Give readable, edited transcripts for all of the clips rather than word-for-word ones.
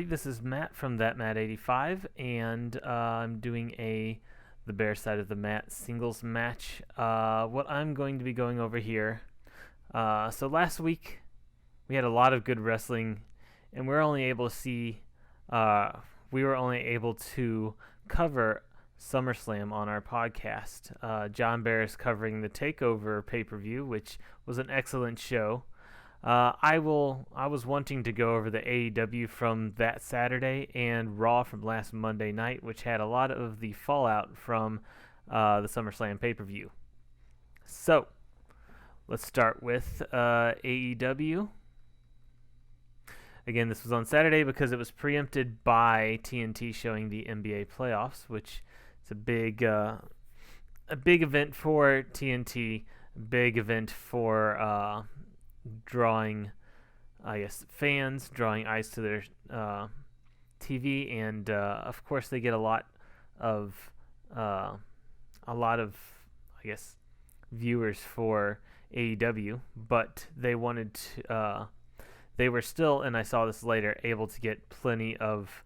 everybody. This is Matt from That Matt 85, and I'm doing the Bear side of the mat singles match. What I'm going to be going over here. So last week we had a lot of good wrestling, and we were only able to cover SummerSlam on our podcast. John Bear is covering the Takeover pay-per-view, which was an excellent show. I was wanting to go over the AEW from that Saturday and Raw from last Monday night, which had a lot of the fallout from the SummerSlam pay-per-view. So, let's start with AEW. Again, this was on Saturday because it was preempted by TNT showing the NBA playoffs, which is a big event for TNT, big event for drawing, I guess, fans, drawing eyes to their TV, and of course they get a lot of I guess, viewers for AEW, but they wanted to, they were still, and I saw this later, able to get plenty of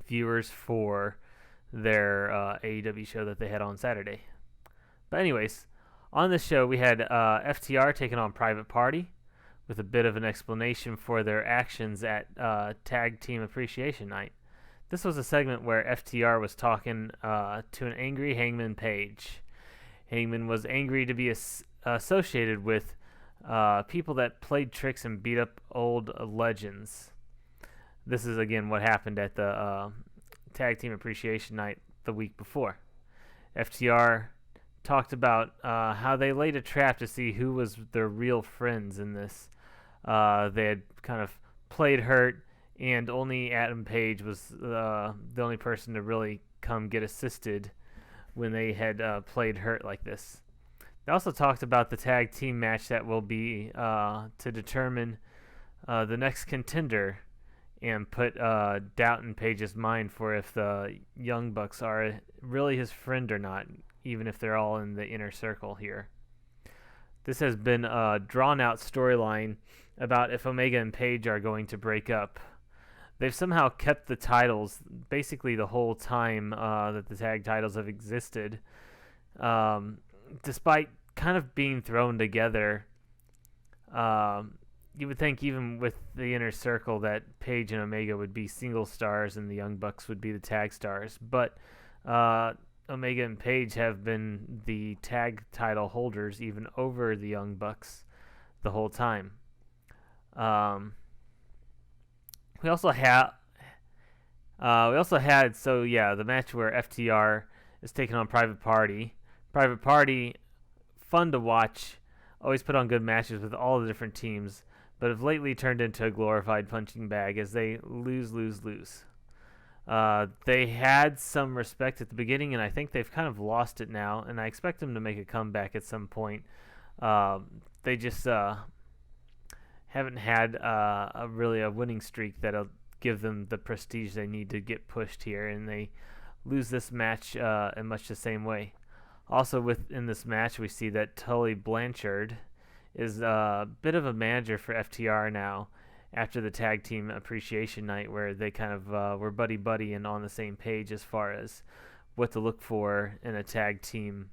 viewers for their AEW show that they had on Saturday. But anyways, on this show, we had FTR taking on Private Party with a bit of an explanation for their actions at Tag Team Appreciation Night. This was a segment where FTR was talking to an angry Hangman Page. Hangman was angry to be associated with people that played tricks and beat up old legends. This is, again, what happened at the Tag Team Appreciation Night the week before. FTR talked about how they laid a trap to see who was their real friends in this. They had kind of played hurt, and only Adam Page was the only person to really come get assisted when they had played hurt like this. They also talked about the tag team match that will be to determine the next contender and put doubt in Page's mind for if the Young Bucks are really his friend or not, even if they're all in the inner circle here. This has been a drawn-out storyline about if Omega and Page are going to break up. They've somehow kept the titles basically the whole time that the tag titles have existed, despite kind of being thrown together. You would think even with the inner circle that Page and Omega would be single stars and the Young Bucks would be the tag stars, but Omega and Page have been the tag title holders even over the Young Bucks the whole time. We also had the match where FTR is taking on Private Party. Private Party, fun to watch, always put on good matches with all the different teams, but have lately turned into a glorified punching bag as they lose. They had some respect at the beginning, and I think they've kind of lost it now, and I expect them to make a comeback at some point. They just haven't had a winning streak that'll give them the prestige they need to get pushed here, and they lose this match in much the same way. Also, within this match, we see that Tully Blanchard is a bit of a manager for FTR now, after the Tag Team Appreciation Night, where they kind of were buddy-buddy and on the same page as far as what to look for in a tag team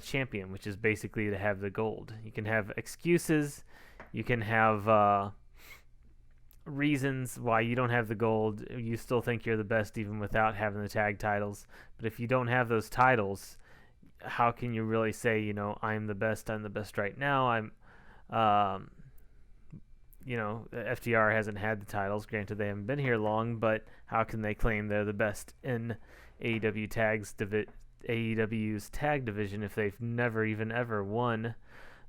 champion, which is basically to have the gold. You can have excuses, you can have reasons why you don't have the gold. You still think you're the best even without having the tag titles. But if you don't have those titles, how can you really say, I'm the best right now? FTR hasn't had the titles. Granted, they haven't been here long, but how can they claim they're the best in AEW's tag division if they've never even ever won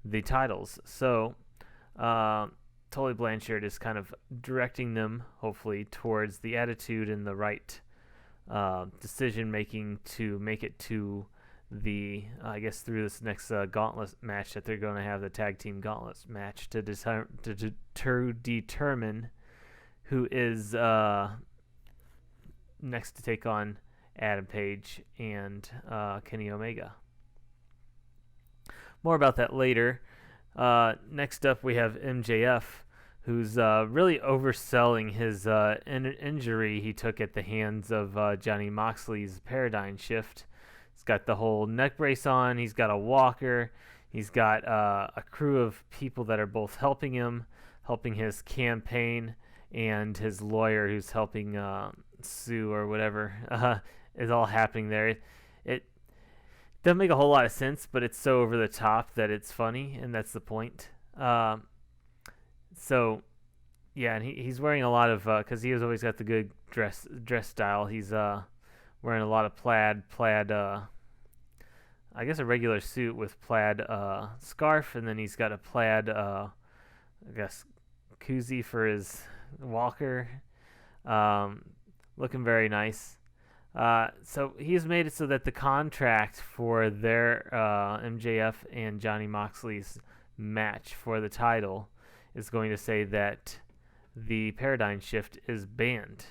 the titles? So, Tully Blanchard is kind of directing them, hopefully, towards the attitude and the right decision making to make it to the, through this next gauntlet match that they're going to have, the tag team gauntlet match to determine who is next to take on Adam Page and Kenny Omega. More about that later. Next up, we have MJF, who's really overselling his injury he took at the hands of Johnny Moxley's paradigm shift. He's got the whole neck brace on. He's got a walker. He's got a crew of people that are both helping him, helping his campaign, and his lawyer who's helping sue or whatever is all happening there. It doesn't make a whole lot of sense, but it's so over the top that it's funny, and that's the point. So, yeah, and he's wearing a lot of because he has always got the good dress style. He's wearing a lot of plaid. I guess a regular suit with plaid scarf, and then he's got a plaid, I guess, koozie for his walker. Looking very nice. So he's made it so that the contract for their MJF and Johnny Moxley's match for the title is going to say that the paradigm shift is banned.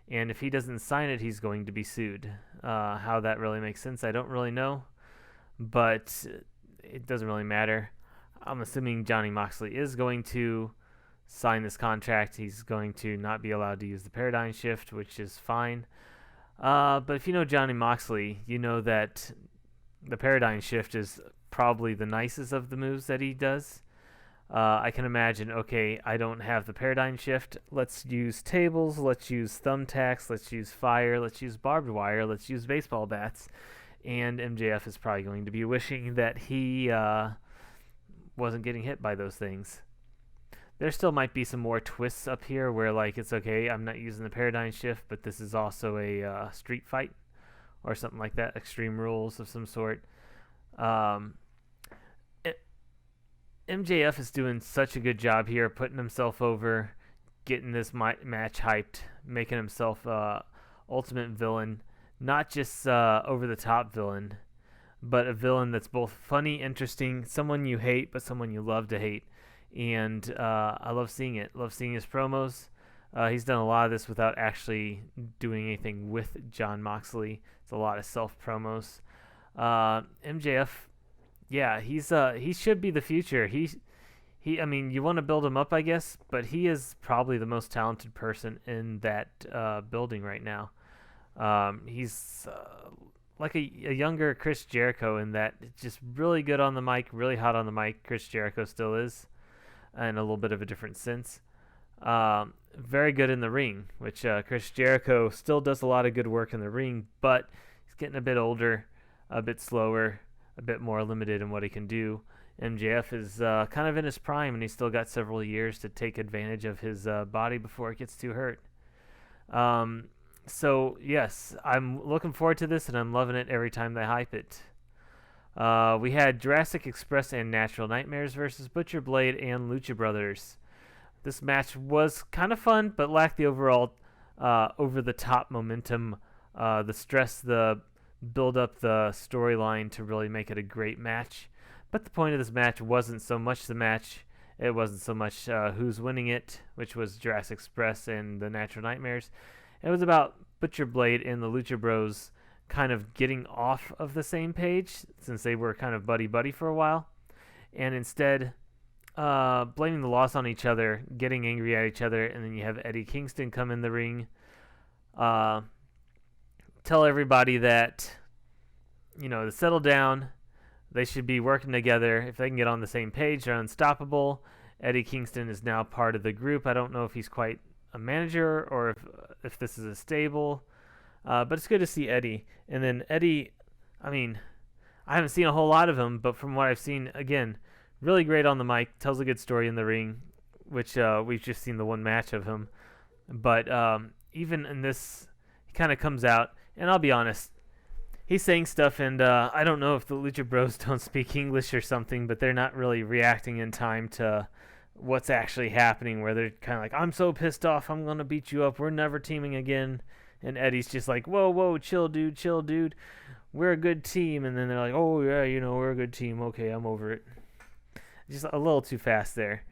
And if he doesn't sign it, he's going to be sued. How that really makes sense, I don't really know. But it doesn't really matter. I'm assuming Johnny Moxley is going to sign this contract. He's going to not be allowed to use the paradigm shift, which is fine. But if you know Johnny Moxley, you know that the paradigm shift is probably the nicest of the moves that he does. I can imagine, okay, I don't have the paradigm shift. Let's use tables. Let's use thumbtacks. Let's use fire. Let's use barbed wire. Let's use baseball bats. And MJF is probably going to be wishing that he wasn't getting hit by those things. There still might be some more twists up here where, like, it's okay, I'm not using the paradigm shift, but this is also a street fight or something like that, Extreme Rules of some sort. MJF is doing such a good job here, putting himself over, getting this match hyped, making himself ultimate villain. Not just over-the-top villain, but a villain that's both funny, interesting, someone you hate, but someone you love to hate. And I love seeing it. Love seeing his promos. He's done a lot of this without actually doing anything with John Moxley. It's a lot of self-promos. MJF, yeah, he should be the future. I mean, you want to build him up, I guess, but he is probably the most talented person in that building right now. He's like a younger Chris Jericho in that just really good on the mic, really hot on the mic. Chris Jericho still is, in a little bit of a different sense. Very good in the ring, which Chris Jericho still does a lot of good work in the ring, but he's getting a bit older, a bit slower, a bit more limited in what he can do. MJF is kind of in his prime, and he's still got several years to take advantage of his body before it gets too hurt. So, yes, I'm looking forward to this, and I'm loving it every time they hype it. We had Jurassic Express and Natural Nightmares versus Butcher Blade and Lucha Brothers. This match was kind of fun, but lacked the overall over-the-top momentum, the stress, the build up the storyline to really make it a great match. But the point of this match wasn't so much the match. It wasn't so much who's winning it, which was Jurassic Express and the Natural Nightmares. It was about Butcher Blade and the Lucha Bros kind of getting off of the same page since they were kind of buddy-buddy for a while. And instead blaming the loss on each other, getting angry at each other, and then you have Eddie Kingston come in the ring. Tell everybody that, to settle down. They should be working together. If they can get on the same page, they're unstoppable. Eddie Kingston is now part of the group. I don't know if he's quite a manager or if this is a stable, but it's good to see Eddie. And then Eddie, I mean, I haven't seen a whole lot of him, but from what I've seen, again, really great on the mic, tells a good story in the ring, which we've just seen the one match of him. But even in this, he kind of comes out, and I'll be honest, he's saying stuff, and I don't know if the Lucha Bros don't speak English or something, but they're not really reacting in time to what's actually happening, where they're kind of like, I'm so pissed off, I'm going to beat you up, we're never teaming again. And Eddie's just like, whoa, chill, dude, we're a good team. And then they're like, oh, yeah, we're a good team. Okay, I'm over it. Just a little too fast there.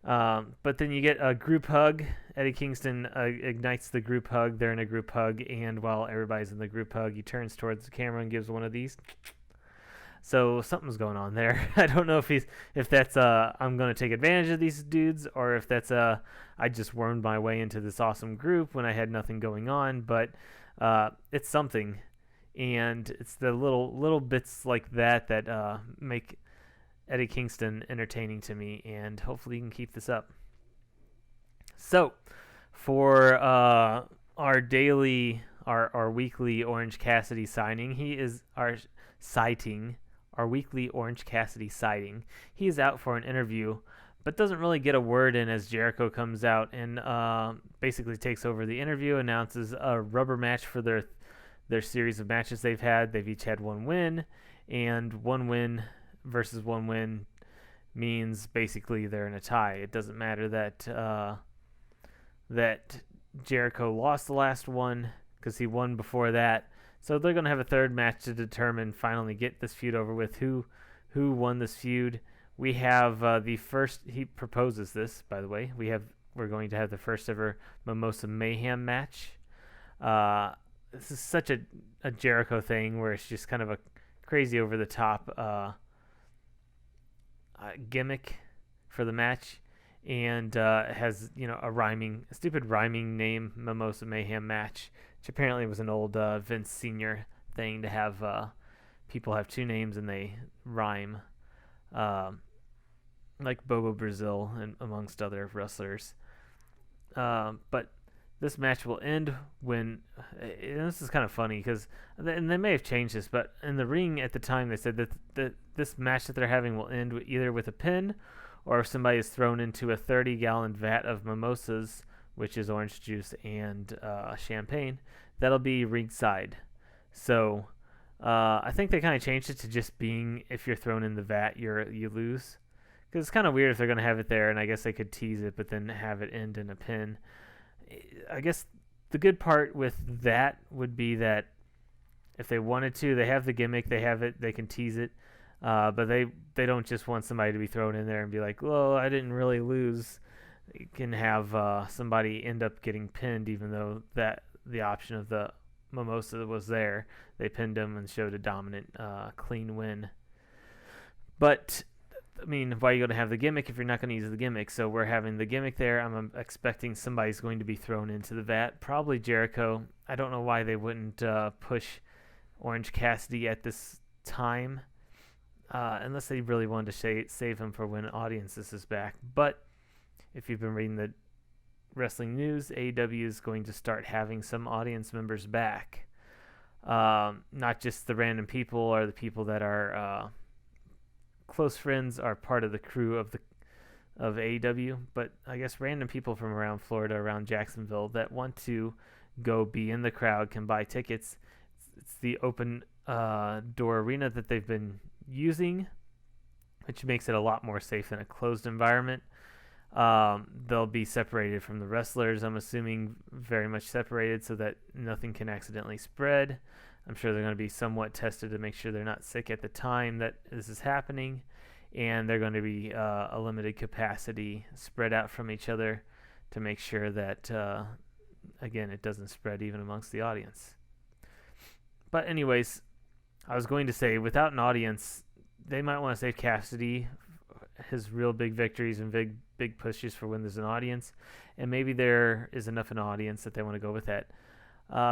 But then you get a group hug. Eddie Kingston ignites the group hug. They're in a group hug, and while everybody's in the group hug, he turns towards the camera and gives one of these. So something's going on there. I don't know if that's I'm gonna take advantage of these dudes, or if that's I just wormed my way into this awesome group when I had nothing going on. But it's something, and it's the little bits like that that make Eddie Kingston entertaining to me, and hopefully you can keep this up. So for our weekly Orange Cassidy signing, he is our sighting. Our weekly Orange Cassidy sighting. He is out for an interview, but doesn't really get a word in as Jericho comes out and basically takes over the interview, announces a rubber match for their series of matches they've had. They've each had one win, and one win versus one win means basically they're in a tie. It doesn't matter that Jericho lost the last one because he won before that. So they're going to have a third match to determine, finally get this feud over with, who won this feud. We have the first, he proposes this, by the way. We're going to have the first ever Mimosa Mayhem match. This is such a Jericho thing where it's just kind of a crazy over the top gimmick for the match. And it has, a stupid rhyming name, Mimosa Mayhem match, which apparently was an old Vince Sr. thing to have people have two names and they rhyme, like Bobo Brazil and amongst other wrestlers. But this match will end when, and this is kind of funny because, and they may have changed this, but in the ring at the time they said that this match that they're having will end either with a pin or if somebody is thrown into a 30-gallon vat of mimosas, which is orange juice and champagne, that'll be ringside. So I think they kind of changed it to just being if you're thrown in the vat, you lose. Because it's kind of weird if they're going to have it there, and I guess they could tease it, but then have it end in a pin. I guess the good part with that would be that if they wanted to, they have the gimmick, they have it, they can tease it. But they don't just want somebody to be thrown in there and be like, well, I didn't really lose. You can have somebody end up getting pinned, even though that the option of the mimosa was there. They pinned him and showed a dominant, clean win. But, I mean, why are you going to have the gimmick if you're not going to use the gimmick? So we're having the gimmick there. I'm expecting somebody's going to be thrown into the vat. Probably Jericho. I don't know why they wouldn't push Orange Cassidy at this time. Unless they really wanted to save him for when Audiences is back. But if you've been reading the wrestling news, AEW is going to start having some audience members back. Not just the random people or the people that are close friends are part of the crew of AEW, but I guess random people from around Florida, around Jacksonville that want to go be in the crowd can buy tickets. It's the open door arena that they've been using, which makes it a lot more safe than a closed environment. They'll be separated from the wrestlers, I'm assuming very much separated so that nothing can accidentally spread. I'm sure they're going to be somewhat tested to make sure they're not sick at the time that this is happening, and they're going to be a limited capacity spread out from each other to make sure that, again, it doesn't spread even amongst the audience. But anyways, I was going to say, without an audience, they might want to save Cassidy, his real big victories and big pushes for when there's an audience, and maybe there is enough an audience that they want to go with that.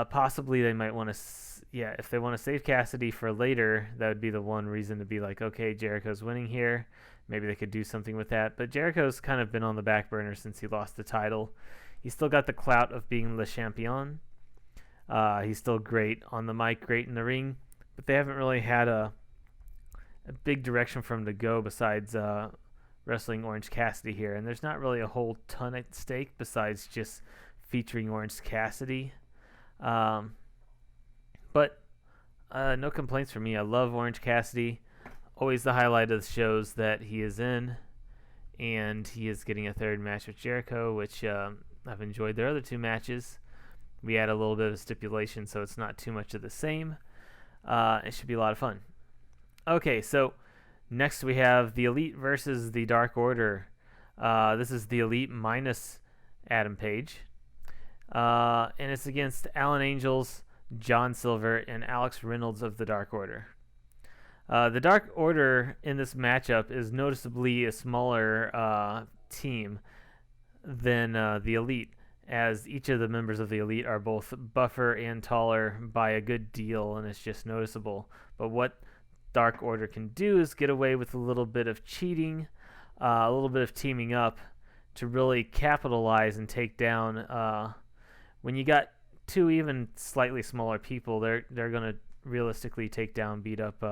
Possibly they might want to, if they want to save Cassidy for later, that would be the one reason to be like, okay, Jericho's winning here. Maybe they could do something with that. But Jericho's kind of been on the back burner since he lost the title. He's still got the clout of being Le Champion. He's still great on the mic, great in the ring, but they haven't really had a big direction for him to go besides wrestling Orange Cassidy here. And there's not really a whole ton at stake besides just featuring Orange Cassidy. But no complaints from me. I love Orange Cassidy. Always the highlight of the shows that he is in. And he is getting a third match with Jericho, which I've enjoyed their other two matches. We add a little bit of stipulation, so it's not too much of the same. It should be a lot of fun. Okay, so next we have the Elite versus the Dark Order. This is the Elite minus Adam Page. And it's against Alan Angels, John Silver, and Alex Reynolds of the Dark Order. The Dark Order in this matchup is noticeably a smaller team than the Elite, as each of the members of the Elite are both buffer and taller by a good deal, and it's just noticeable. But what Dark Order can do is get away with a little bit of cheating, a little bit of teaming up to really capitalize and take down. When you got two even slightly smaller people, they're going to realistically take down, beat up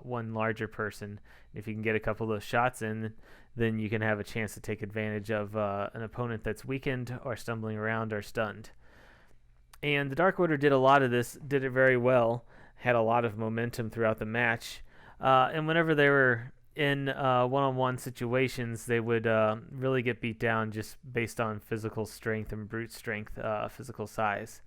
one larger person. If you can get a couple of those shots in, then you can have a chance to take advantage of an opponent that's weakened or stumbling around or stunned. And the Dark Order did a lot of this, did it very well, had a lot of momentum throughout the match. And whenever they were in one-on-one situations, they would really get beat down just based on physical strength and brute strength, physical size.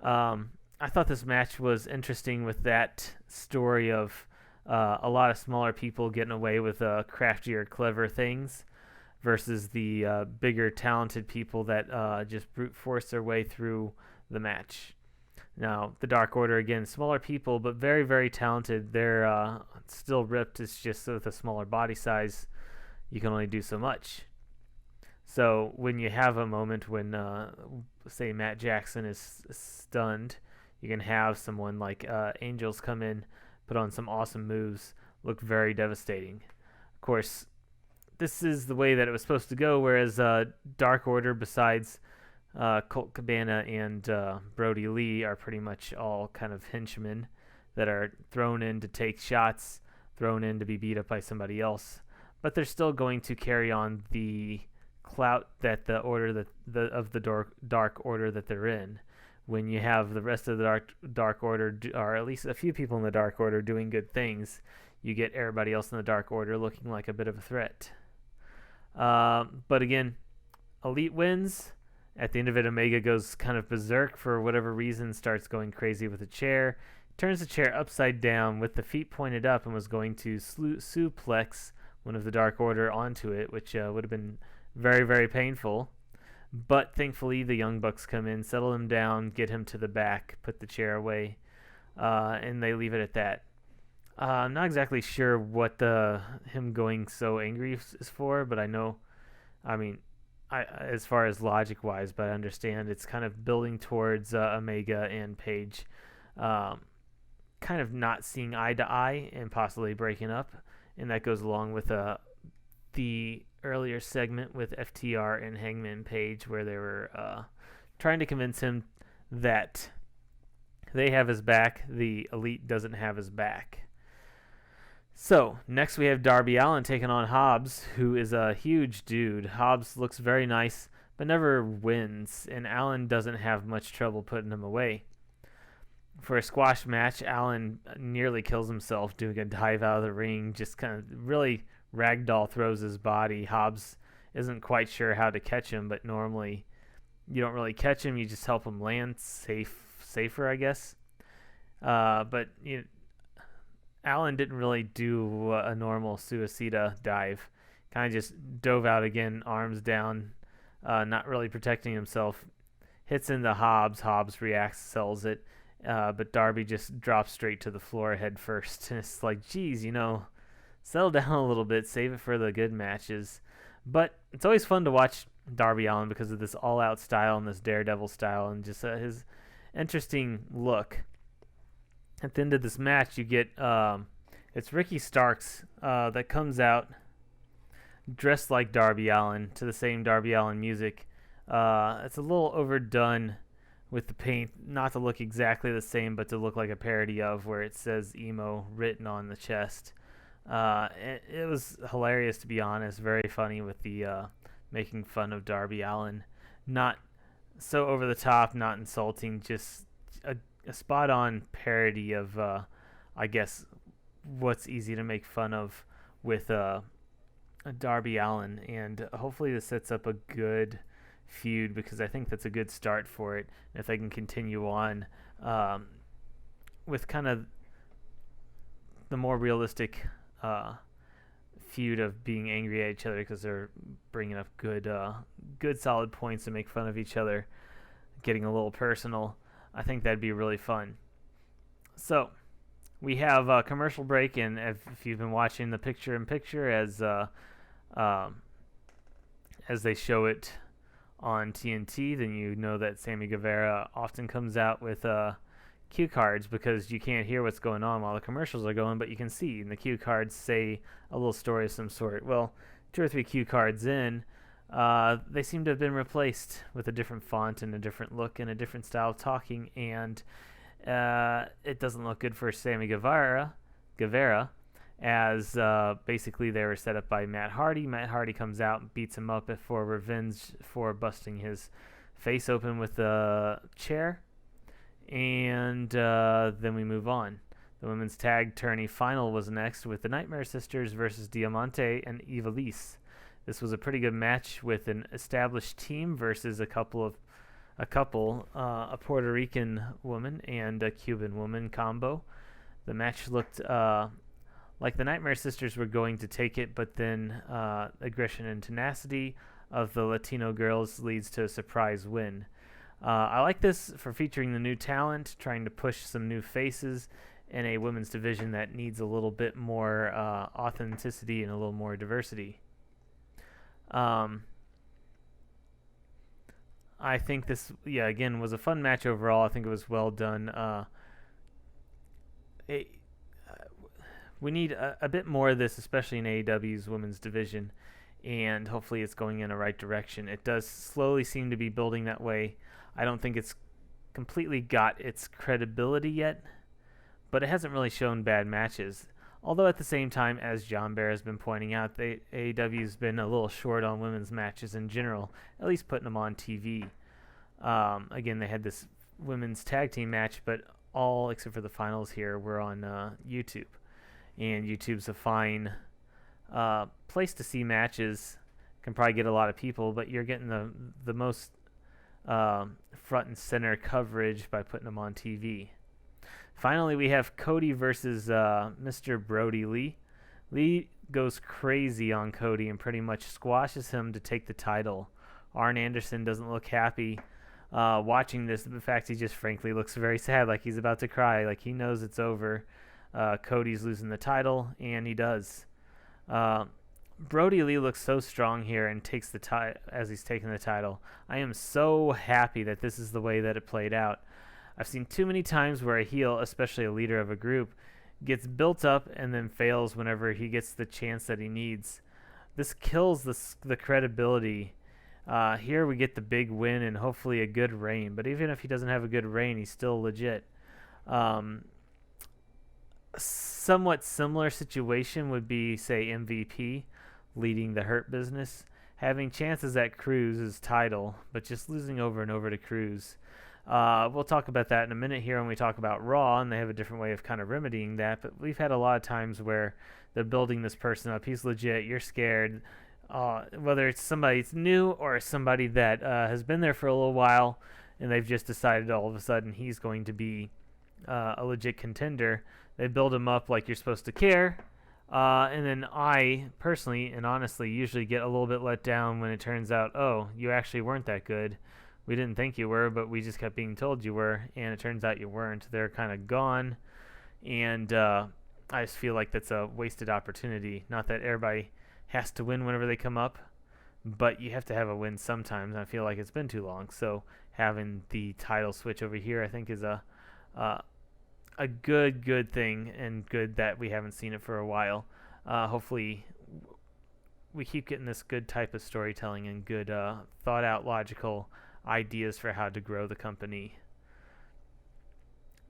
I thought this match was interesting with that story of a lot of smaller people getting away with craftier, clever things versus the bigger, talented people that just brute force their way through the match. Now, the Dark Order, again, smaller people, but very, very talented. They're still ripped. It's just with a smaller body size, you can only do so much. So when you have a moment when, say, Matt Jackson is stunned, you can have someone like Angels come in, put on some awesome moves, look very devastating. Of course, this is the way that it was supposed to go, whereas Dark Order, besides Colt Cabana and Brody Lee, are pretty much all kind of henchmen that are thrown in to take shots, thrown in to be beat up by somebody else. But they're still going to carry on the clout that the order of the Dark Order that they're in. When you have the rest of the Dark Order, or at least a few people in the Dark Order doing good things, you get everybody else in the Dark Order looking like a bit of a threat. But again, Elite wins. At the end of it, Omega goes kind of berserk for whatever reason, starts going crazy with the chair, turns the chair upside down with the feet pointed up, and was going to suplex one of the Dark Order onto it, which would have been very, very painful. But thankfully, the Young Bucks come in, settle him down, get him to the back, put the chair away, and they leave it at that. I'm not exactly sure what him going so angry is for, but as far as logic-wise, but I understand it's kind of building towards Omega and Page kind of not seeing eye to eye and possibly breaking up, and that goes along with the earlier segment with FTR and Hangman Page, where they were trying to convince him that they have his back, the Elite doesn't have his back. So, next we have Darby Allin taking on Hobbs, who is a huge dude. Hobbs looks very nice, but never wins, and Allin doesn't have much trouble putting him away. For a squash match, Allin nearly kills himself doing a dive out of the ring, just kind of really ragdoll throws his body. Hobbs isn't quite sure how to catch him, but normally you don't really catch him, you just help him land safer, I guess. But Allin didn't really do a normal Suicida dive. Kind of just dove out again, arms down, not really protecting himself. Hits into Hobbs. Hobbs reacts, sells it. But Darby just drops straight to the floor head first. And it's like, geez, settle down a little bit. Save it for the good matches. But it's always fun to watch Darby Allin because of this all-out style and this daredevil style and just his interesting look. At the end of this match, you get it's Ricky Starks that comes out dressed like Darby Allin to the same Darby Allin music. It's a little overdone with the paint, not to look exactly the same, but to look like a parody of, where it says emo written on the chest. It was hilarious, to be honest, very funny with the making fun of Darby Allin. Not so over the top, not insulting, just a spot-on parody of, I guess, what's easy to make fun of with Darby Allin. And hopefully this sets up a good feud, because I think that's a good start for it. And if they can continue on with kind of the more realistic feud of being angry at each other because they're bringing up good solid points to make fun of each other, getting a little personal, I think that'd be really fun. So, we have a commercial break, and if you've been watching the picture-in-picture um, as they show it on TNT, then you know that Sammy Guevara often comes out with cue cards because you can't hear what's going on while the commercials are going, but you can see, and the cue cards say a little story of some sort. Well, 2 or 3 cue cards in, they seem to have been replaced with a different font and a different look and a different style of talking, and it doesn't look good for Sammy Guevara, as basically they were set up by Matt Hardy. Matt Hardy comes out and beats him up for revenge for busting his face open with a chair, and then we move on. The women's tag tourney final was next with the Nightmare Sisters versus Diamante and Ivelisse. This was a pretty good match with an established team versus a Puerto Rican woman and a Cuban woman combo. The match looked like the Nightmare Sisters were going to take it, but then aggression and tenacity of the Latino girls leads to a surprise win. I like this for featuring the new talent, trying to push some new faces in a women's division that needs a little bit more authenticity and a little more diversity. I think this, again, was a fun match overall. I think it was well done. We need a bit more of this, especially in AEW's women's division, and hopefully it's going in the right direction. It does slowly seem to be building that way. I don't think it's completely got its credibility yet, but it hasn't really shown bad matches. Although at the same time, as John Bear has been pointing out, AEW's been a little short on women's matches in general, at least putting them on TV. Again, they had this women's tag team match, but all except for the finals here were on YouTube. And YouTube's a fine place to see matches. Can probably get a lot of people, but you're getting the most front and center coverage by putting them on TV. Finally, we have Cody versus Mr. Brody Lee. Lee goes crazy on Cody and pretty much squashes him to take the title. Arn Anderson doesn't look happy watching this. In fact, he just frankly looks very sad, like he's about to cry, like he knows it's over. Cody's losing the title, and he does. Brody Lee looks so strong here and takes the as he's taking the title. I am so happy that this is the way that it played out. I've seen too many times where a heel, especially a leader of a group, gets built up and then fails whenever he gets the chance that he needs. This kills the credibility. Here we get the big win and hopefully a good reign. But even if he doesn't have a good reign, he's still legit. Somewhat similar situation would be, say, MVP leading the Hurt Business, having chances at Cruz's title, but just losing over and over to Cruz. We'll talk about that in a minute here when we talk about Raw, and they have a different way of kind of remedying that. But we've had a lot of times where they're building this person up. He's legit. You're scared. Whether it's somebody that's new or somebody that has been there for a little while, and they've just decided all of a sudden he's going to be a legit contender. They build him up like you're supposed to care. And then I, personally and honestly, usually get a little bit let down when it turns out, oh, you actually weren't that good. We didn't think you were, but we just kept being told you were, and it turns out you weren't. They're kind of gone, and I just feel like that's a wasted opportunity. Not that everybody has to win whenever they come up, but you have to have a win sometimes, and I feel like it's been too long. So having the title switch over here, I think, is a good thing, and good that we haven't seen it for a while. Hopefully we keep getting this good type of storytelling and good thought-out, logical ideas for how to grow the company.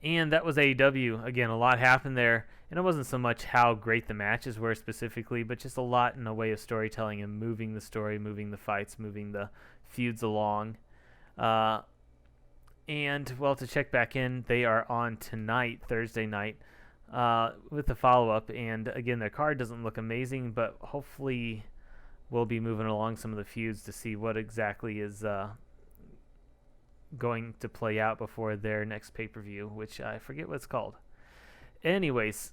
And that was AEW. Again, a lot happened there, and it wasn't so much how great the matches were specifically, but just a lot in the way of storytelling and moving the story, moving the fights, moving the feuds along. And, well, to check back in, they are on tonight, Thursday night, with the follow-up. And, again, their card doesn't look amazing, but hopefully we'll be moving along some of the feuds to see what exactly is going to play out before their next pay-per-view, which I forget what it's called. Anyways,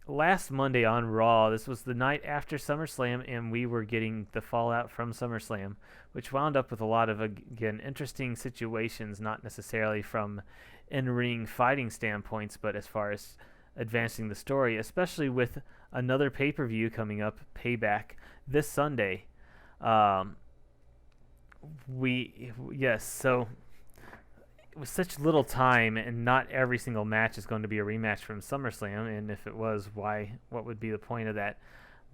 last Monday on Raw, this was the night after SummerSlam, and we were getting the fallout from SummerSlam, which wound up with a lot of, again, interesting situations, not necessarily from in-ring fighting standpoints, but as far as advancing the story, especially with another pay-per-view coming up, Payback, this Sunday. Um, so with such little time, and not every single match is going to be a rematch from SummerSlam, and if it was, what would be the point of that?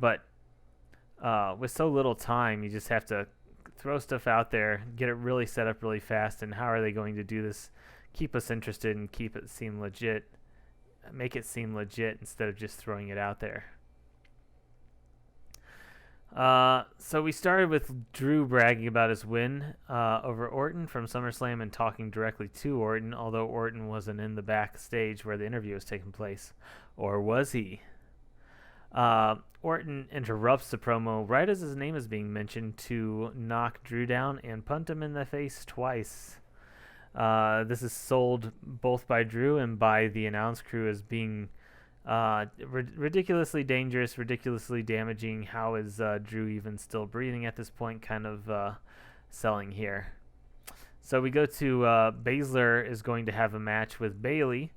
But with so little time, you just have to throw stuff out there, get it really set up really fast, and how are they going to do this? Keep us interested and make it seem legit instead of just throwing it out there. So we started with Drew bragging about his win over Orton from SummerSlam and talking directly to Orton, although Orton wasn't in the backstage where the interview was taking place. Or was he? Orton interrupts the promo right as his name is being mentioned to knock Drew down and punt him in the face twice. This is sold both by Drew and by the announce crew as being ridiculously dangerous, ridiculously damaging. How is Drew even still breathing at this point? Kind of selling here. So we go to Baszler is going to have a match with Bayley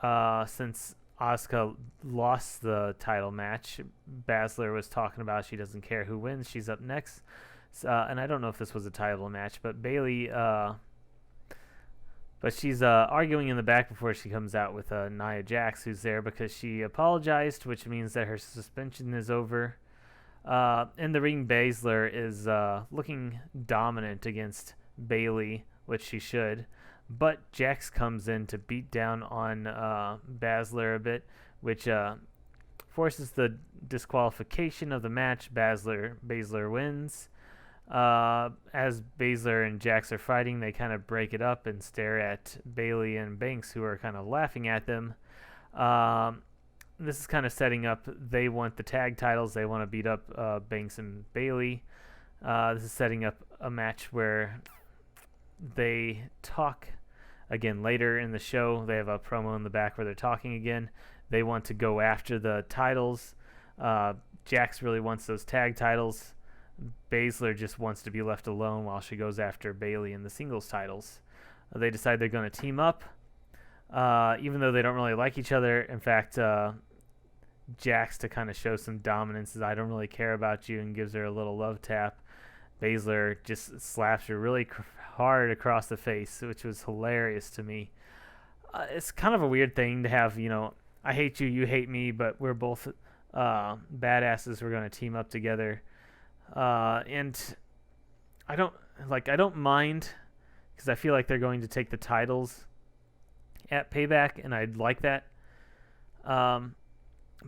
since Asuka lost the title match. Baszler was talking about she doesn't care who wins. She's up next. And I don't know if this was a title match, but Bayley... But she's arguing in the back before she comes out with Nia Jax, who's there because she apologized, which means that her suspension is over. In the ring, Baszler is looking dominant against Bayley, which she should. But Jax comes in to beat down on Baszler a bit, which forces the disqualification of the match. Baszler wins. As Baszler and Jax are fighting, they kind of break it up and stare at Bayley and Banks, who are kind of laughing at them. This is kind of setting up, they want the tag titles, they want to beat up Banks and Bayley. This is setting up a match where they talk again later in the show. They have a promo in the back where they're talking again. They want to go after the titles. Jax really wants those tag titles. Baszler just wants to be left alone while she goes after Bayley in the singles titles. They decide they're going to team up, even though they don't really like each other. In fact, Jax, to kind of show some dominance, says, "I don't really care about you," and gives her a little love tap. Baszler just slaps her really hard across the face, which was hilarious to me. It's kind of a weird thing to have, I hate you, you hate me, but we're both badasses. We're going to team up together. And I don't mind, because I feel like they're going to take the titles at Payback, and I'd like that. But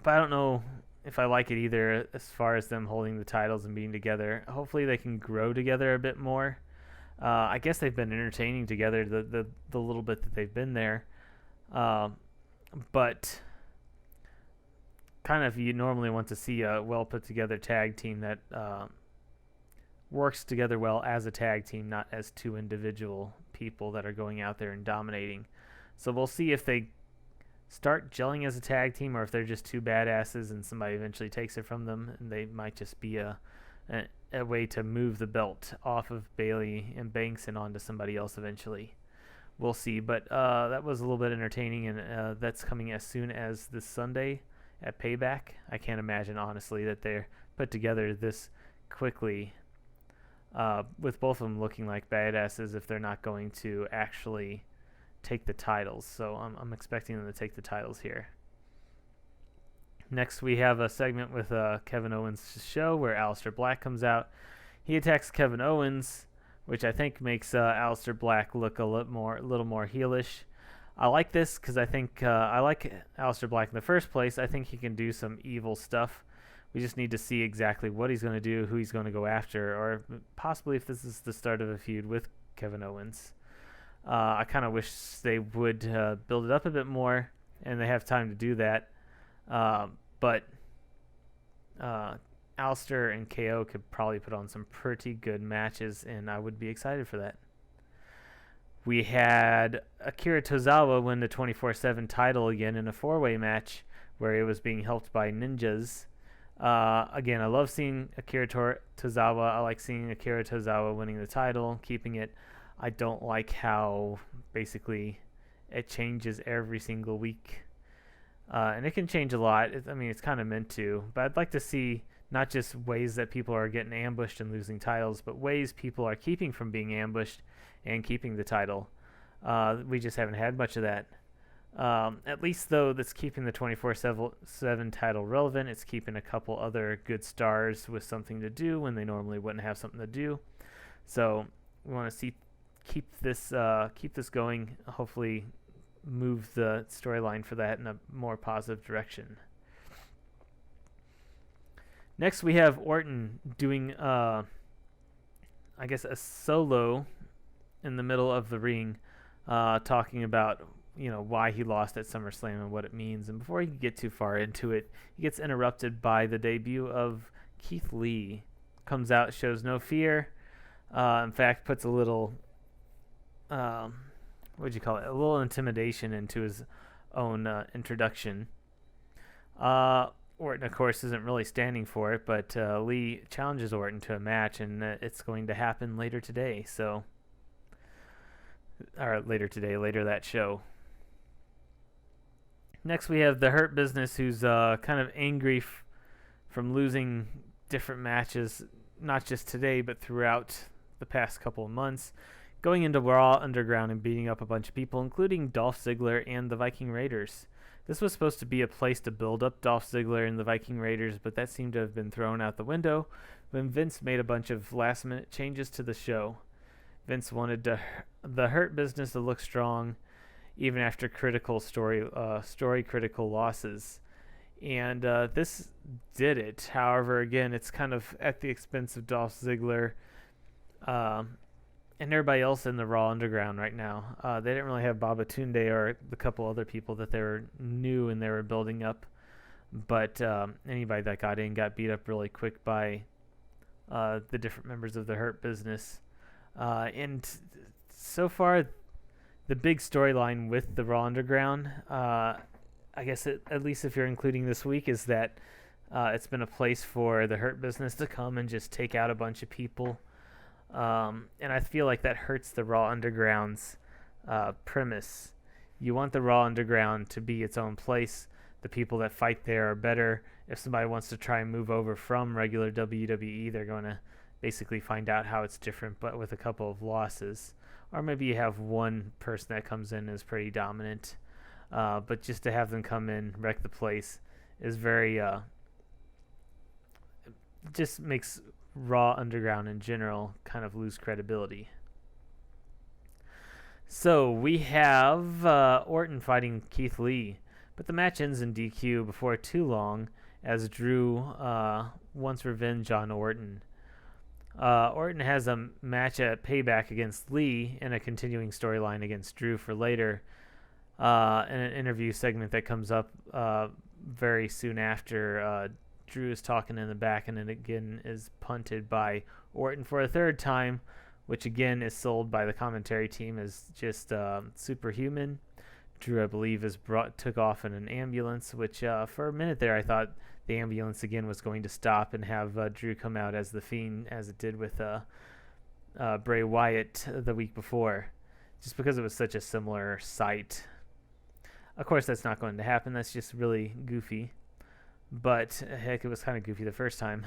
I don't know if I like it either, as far as them holding the titles and being together. Hopefully they can grow together a bit more. I guess they've been entertaining together the little bit that they've been there. But kind of, you normally want to see a well put together tag team that works together well as a tag team, not as two individual people that are going out there and dominating. So we'll see if they start gelling as a tag team, or if they're just two badasses and somebody eventually takes it from them, and they might just be a way to move the belt off of Bayley and Banks and onto somebody else eventually. We'll see. But that was a little bit entertaining, and that's coming as soon as this Sunday at Payback. I can't imagine, honestly, that they're put together this quickly, with both of them looking like badasses, if they're not going to actually take the titles. So I'm expecting them to take the titles here. Next, we have a segment with Kevin Owens' show where Aleister Black comes out. He attacks Kevin Owens, which I think makes Aleister Black look a little more heelish. I like this because I think I like Aleister Black in the first place. I think he can do some evil stuff. We just need to see exactly what he's going to do, who he's going to go after, or possibly if this is the start of a feud with Kevin Owens. I kind of wish they would build it up a bit more, and they have time to do that. But Aleister and KO could probably put on some pretty good matches, and I would be excited for that. We had Akira Tozawa win the 24/7 title again in a four-way match where he was being helped by ninjas. Again, I love seeing Akira Tozawa. I like seeing Akira Tozawa winning the title, keeping it. I don't like how basically it changes every single week. And it can change a lot. It's kind of meant to, but I'd like to see not just ways that people are getting ambushed and losing titles, but ways people are keeping from being ambushed and keeping the title. We just haven't had much of that. At least, though, that's keeping the 24/7 title relevant. It's keeping a couple other good stars with something to do when they normally wouldn't have something to do. So we want to keep this going. Hopefully, move the storyline for that in a more positive direction. Next, we have Orton doing, I guess, a solo in the middle of the ring, talking about why he lost at SummerSlam and what it means. And before he can get too far into it, he gets interrupted by the debut of Keith Lee. Comes out, shows no fear. In fact, puts a little, a little intimidation into his own introduction. Orton, of course, isn't really standing for it, but Lee challenges Orton to a match, and it's going to happen later today. Later that show. Next, we have the Hurt Business, who's kind of angry from losing different matches, not just today, but throughout the past couple of months, going into Raw Underground and beating up a bunch of people, including Dolph Ziggler and the Viking Raiders. This was supposed to be a place to build up Dolph Ziggler and the Viking Raiders, but that seemed to have been thrown out the window when Vince made a bunch of last-minute changes to the show. Vince wanted the Hurt Business to look strong, even after story critical losses, and this did it. However, again, it's kind of at the expense of Dolph Ziggler and everybody else in the Raw Underground right now. They didn't really have Babatunde or the couple other people that they were new and they were building up, but anybody that got in got beat up really quick by the different members of the Hurt Business. And so far, the big storyline with the Raw Underground, I guess at least if you're including this week, is that it's been a place for the Hurt Business to come and just take out a bunch of people. And I feel like that hurts the Raw Underground's premise. You want the Raw Underground to be its own place. The people that fight there are better. If somebody wants to try and move over from regular WWE, they're going to basically find out how it's different, but with a couple of losses. Or maybe you have one person that comes in and is pretty dominant. But just to have them come in, wreck the place, is very... just makes Raw Underground in general kind of lose credibility. So we have Orton fighting Keith Lee, but the match ends in DQ before too long as Drew wants revenge on Orton. Orton has a match at Payback against Lee and a continuing storyline against Drew for later, in an interview segment that comes up very soon after. Drew is talking in the back, and then again is punted by Orton for a third time, which again is sold by the commentary team as just superhuman. Drew, I believe, took off in an ambulance, which for a minute there I thought the ambulance again was going to stop and have Drew come out as the Fiend, as it did with Bray Wyatt the week before, just because it was such a similar sight. Of course, that's not going to happen. That's just really goofy. But heck, it was kind of goofy the first time.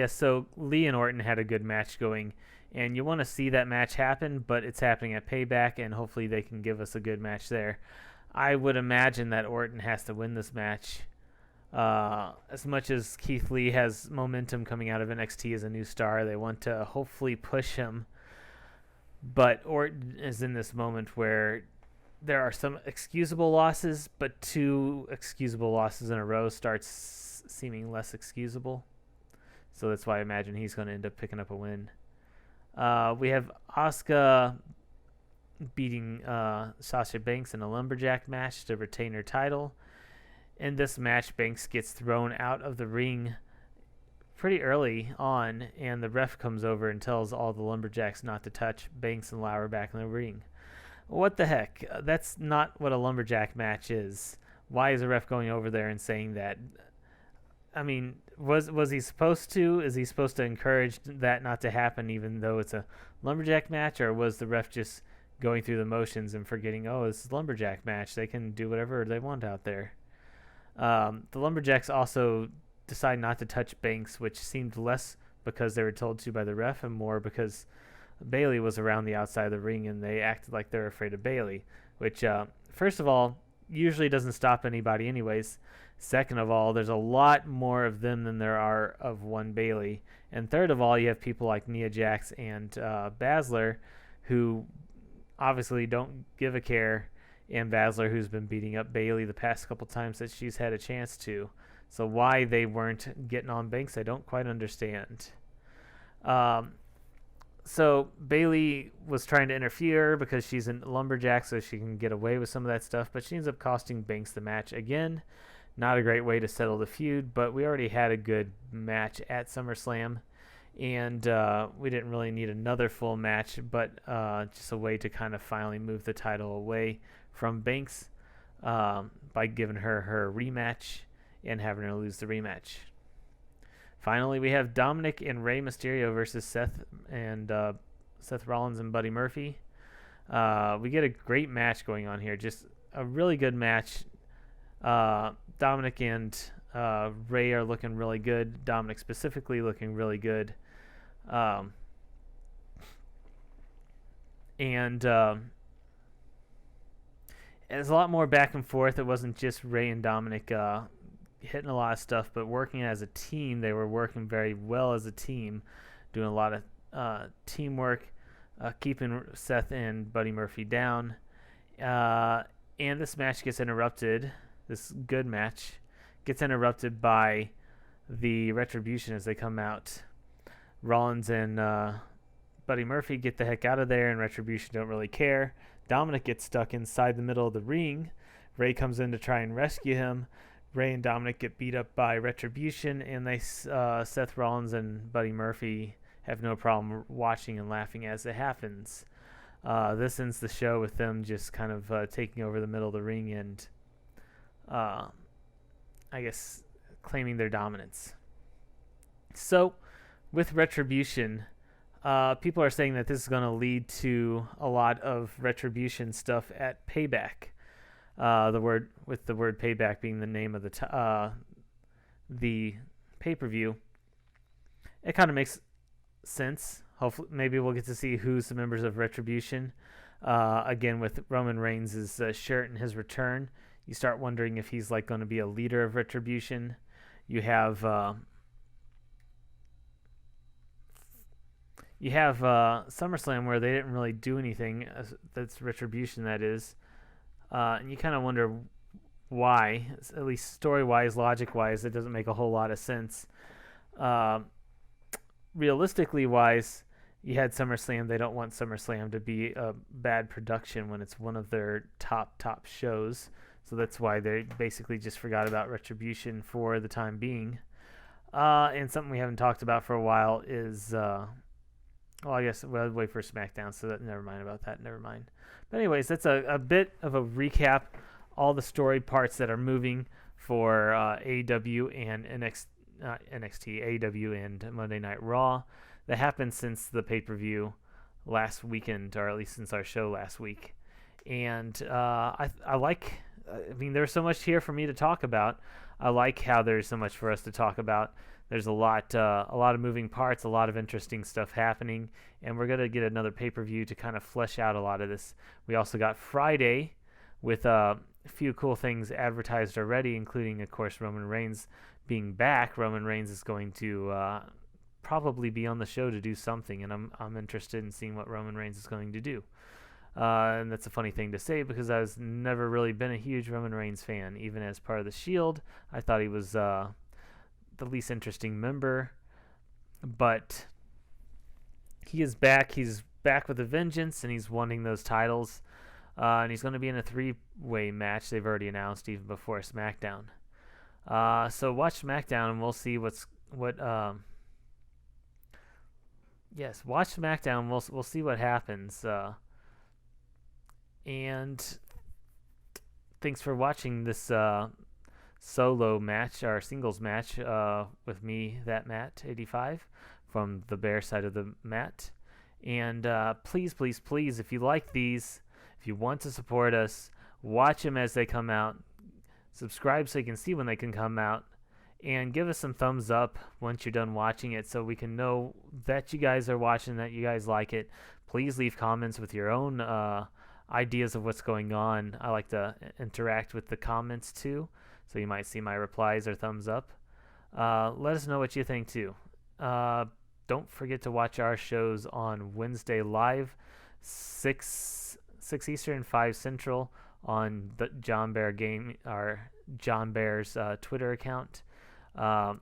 So Lee and Orton had a good match going, and you want to see that match happen, but it's happening at Payback, and hopefully they can give us a good match there. I would imagine that Orton has to win this match. As much as Keith Lee has momentum coming out of NXT as a new star, they want to hopefully push him. But Orton is in this moment where there are some excusable losses, but 2 excusable losses in a row starts seeming less excusable. So that's why I imagine he's going to end up picking up a win. We have Asuka beating Sasha Banks in a lumberjack match to retain her title. In this match, Banks gets thrown out of the ring pretty early on, and the ref comes over and tells all the lumberjacks not to touch Banks and allow her back in the ring. What the heck? That's not what a lumberjack match is. Why is the ref going over there and saying that? I mean, was he supposed to? Is he supposed to encourage that not to happen even though it's a lumberjack match? Or was the ref just going through the motions and forgetting, oh, this is a lumberjack match. They can do whatever they want out there. The lumberjacks also decide not to touch Banks, which seemed less because they were told to by the ref and more because Bailey was around the outside of the ring and they acted like they're afraid of Bailey, which, first of all, usually doesn't stop anybody anyways. Second of all, there's a lot more of them than there are of one Bailey. And third of all, you have people like Nia Jax and Baszler who obviously don't give a care, and Baszler who's been beating up Bailey the past couple times that she's had a chance to. So why they weren't getting on Banks, I don't quite understand. So Bailey was trying to interfere because she's a lumberjack so she can get away with some of that stuff, but she ends up costing Banks the match again. Not a great way to settle the feud, but we already had a good match at SummerSlam, and we didn't really need another full match, but just a way to kind of finally move the title away from Banks by giving her her rematch and having her lose the rematch. Finally, we have Dominic and Rey Mysterio versus Seth Rollins and Buddy Murphy. We get a great match going on here, just a really good match. Dominic and Rey are looking really good. Dominic specifically looking really good. And there's a lot more back and forth. It wasn't just Rey and Dominic hitting a lot of stuff, but working as a team. They were working very well as a team, doing a lot of teamwork, keeping Seth and Buddy Murphy down. And this match gets interrupted. This good match gets interrupted by the Retribution as they come out. Rollins and Buddy Murphy get the heck out of there, and Retribution don't really care. Dominic gets stuck inside the middle of the ring. Rey comes in to try and rescue him. Rey and Dominic get beat up by Retribution, and Seth Rollins and Buddy Murphy have no problem watching and laughing as it happens. This ends the show with them just kind of taking over the middle of the ring and I guess claiming their dominance. So with Retribution, people are saying that this is going to lead to a lot of Retribution stuff at Payback. The word Payback being the name of the pay-per-view. It kind of makes sense. Hopefully, maybe we'll get to see who's the members of Retribution. Again, with Roman Reigns' shirt and his return, you start wondering if he's like going to be a leader of Retribution. You have SummerSlam where they didn't really do anything. That's Retribution, that is. And you kind of wonder why, at least story-wise, logic-wise, it doesn't make a whole lot of sense. Realistically-wise, you had SummerSlam. They don't want SummerSlam to be a bad production when it's one of their top shows. So that's why they basically just forgot about Retribution for the time being. And something we haven't talked about for a while is... I guess we'll wait for SmackDown, so never mind about that. Never mind. But anyways, that's a bit of a recap. All the story parts that are moving for AEW and NXT, AEW and Monday Night Raw. That happened since the pay-per-view last weekend, or at least since our show last week. And I like... I mean, there's so much here for me to talk about. I like how there's so much for us to talk about. There's a lot of moving parts, a lot of interesting stuff happening, and we're going to get another pay-per-view to kind of flesh out a lot of this. We also got Friday with a few cool things advertised already, including, of course, Roman Reigns being back. Roman Reigns is going to probably be on the show to do something, and I'm interested in seeing what Roman Reigns is going to do. And that's a funny thing to say because I've never really been a huge Roman Reigns fan. Even as part of the Shield, I thought he was... the least interesting member, but he is back. He's back with a vengeance, and he's wanting those titles. And he's going to be in a 3-way match. They've already announced even before SmackDown. So watch SmackDown, and we'll see watch SmackDown. We'll see what happens. And thanks for watching this. Solo match, our singles match with me, that Matt 85 from the Bear side of the mat, And please, please, please, if you like these, if you want to support us, watch them as they come out. Subscribe so you can see when they can come out. And give us some thumbs up once you're done watching it so we can know that you guys are watching, that you guys like it. Please leave comments with your own ideas of what's going on. I like to interact with the comments too, so you might see my replies or thumbs up. Let us know what you think too. Don't forget to watch our shows on Wednesday live, 6 Eastern, 5 Central on the John Bear Game, our John Bear's Twitter account. On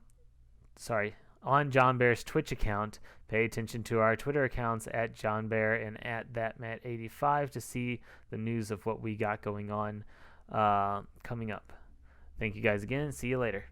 John Bear's Twitch account. Pay attention to our Twitter accounts at John Bear and at ThatMatt85 to see the news of what we got going on coming up. Thank you guys again. See you later.